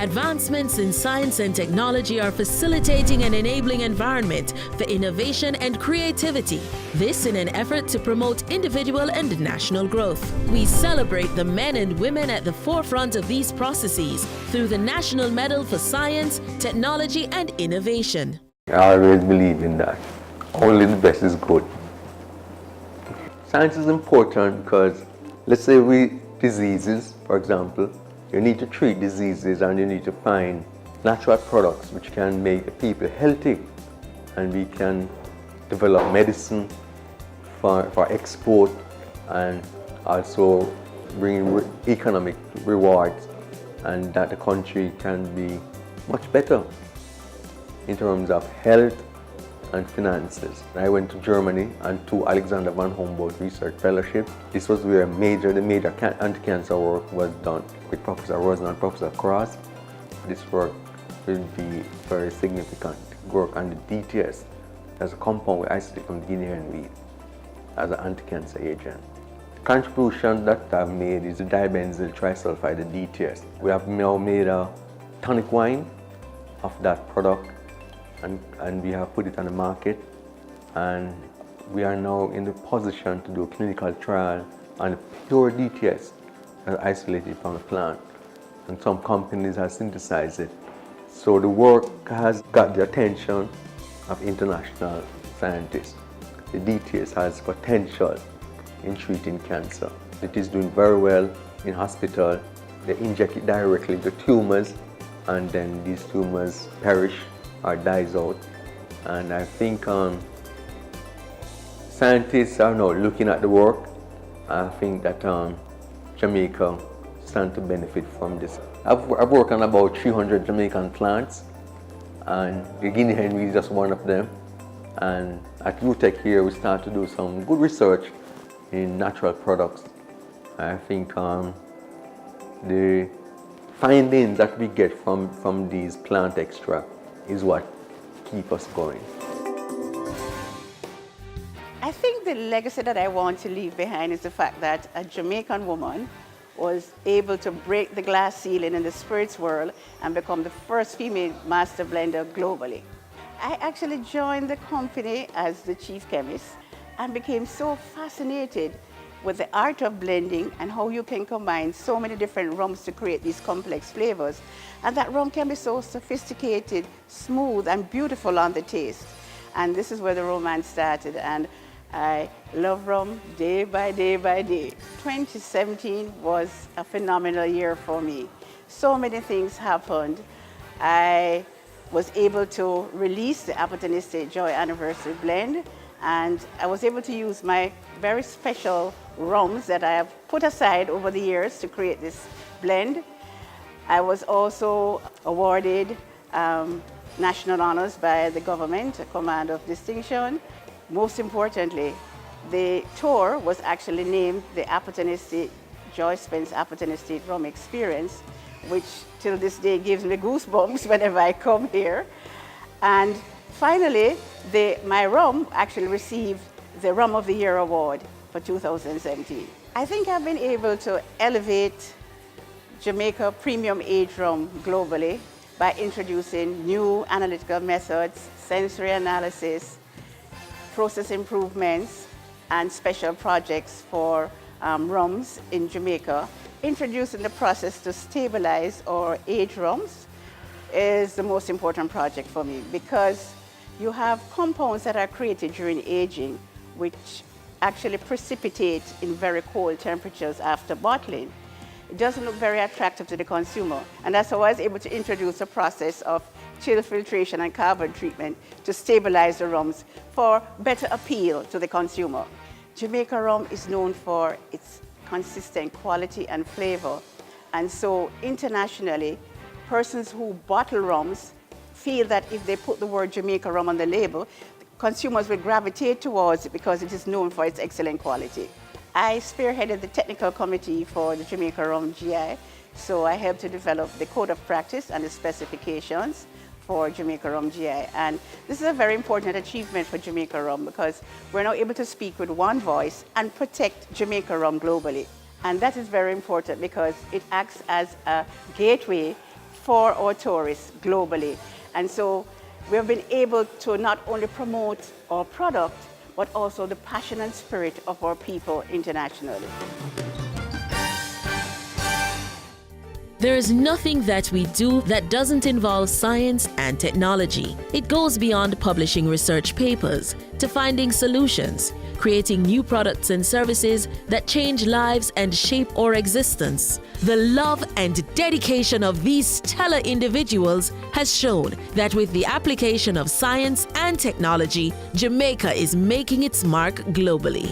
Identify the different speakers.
Speaker 1: Advancements in science and technology are facilitating an enabling environment for innovation and creativity. This in an effort to promote individual and national growth. We celebrate the men and women at the forefront of these processes through the National Medal for Science, Technology and Innovation.
Speaker 2: I always believe in that. Only the best is good. Science is important because, let's say diseases, for example, you need to treat diseases and you need to find natural products which can make the people healthy, and we can develop medicine for export and also bring economic rewards, and that the country can be much better in terms of health and finances. I went to Germany and to Alexander von Humboldt Research Fellowship. This was where the major anti-cancer work was done with Professor Rosen and Professor Cross. This work will be very significant work on the DTS. As a compound we isolate from the guinea hen weed as an anti-cancer agent. The contribution that I've made is the dibenzyl trisulfide, the DTS. We have now made a tonic wine of that product, and we have put it on the market, and we are now in the position to do a clinical trial on pure DTS isolated from the plant, and some companies have synthesized it. So the work has got the attention of international scientists. The DTS has potential in treating cancer. It is doing very well in hospital. They inject it directly to tumors, and then these tumors perish or dies out. And I think scientists are now looking at the work. I think that Jamaica stands to benefit from this. I've worked on about 300 Jamaican plants, and the guinea hen weed is just one of them. And at UTech here, we start to do some good research in natural products. I think the findings that we get from these plant extracts is what keep us going.
Speaker 3: I think the legacy that I want to leave behind is the fact that a Jamaican woman was able to break the glass ceiling in the spirits world and become the first female master blender globally. I actually joined the company as the chief chemist and became so fascinated with the art of blending and how you can combine so many different rums to create these complex flavors. And that rum can be so sophisticated, smooth, and beautiful on the taste. And this is where the romance started, and I love rum day by day by day. 2017 was a phenomenal year for me. So many things happened. I was able to release the Appleton Estate Joy Anniversary Blend, and I was able to use my very special rums that I have put aside over the years to create this blend. I was also awarded national honors by the government, a command of distinction. Most importantly, the tour was actually named the Appleton Estate Joy Spence Appleton Estate Rum Experience, which till this day gives me goosebumps whenever I come here. And finally, my rum actually received the Rum of the Year award for 2017. I think I've been able to elevate Jamaica premium aged rum globally by introducing new analytical methods, sensory analysis, process improvements, and special projects for rums in Jamaica. Introducing the process to stabilize or age rums is the most important project for me, because you have compounds that are created during aging which actually precipitate in very cold temperatures after bottling. It doesn't look very attractive to the consumer, and that's how I was able to introduce a process of chill filtration and carbon treatment to stabilize the rums for better appeal to the consumer. Jamaica rum is known for its consistent quality and flavor, and so internationally, persons who bottle rums feel that if they put the word Jamaica rum on the label, consumers will gravitate towards it because it is known for its excellent quality. I spearheaded the technical committee for the Jamaica Rum GI, so I helped to develop the code of practice and the specifications for Jamaica Rum GI. And this is a very important achievement for Jamaica Rum, because we're now able to speak with one voice and protect Jamaica Rum globally. And that is very important because it acts as a gateway for our tourists globally. And so we have been able to not only promote our product, but also the passion and spirit of our people internationally.
Speaker 1: There is nothing that we do that doesn't involve science and technology. It goes beyond publishing research papers to finding solutions, creating new products and services that change lives and shape our existence. The love and dedication of these stellar individuals has shown that with the application of science and technology, Jamaica is making its mark globally.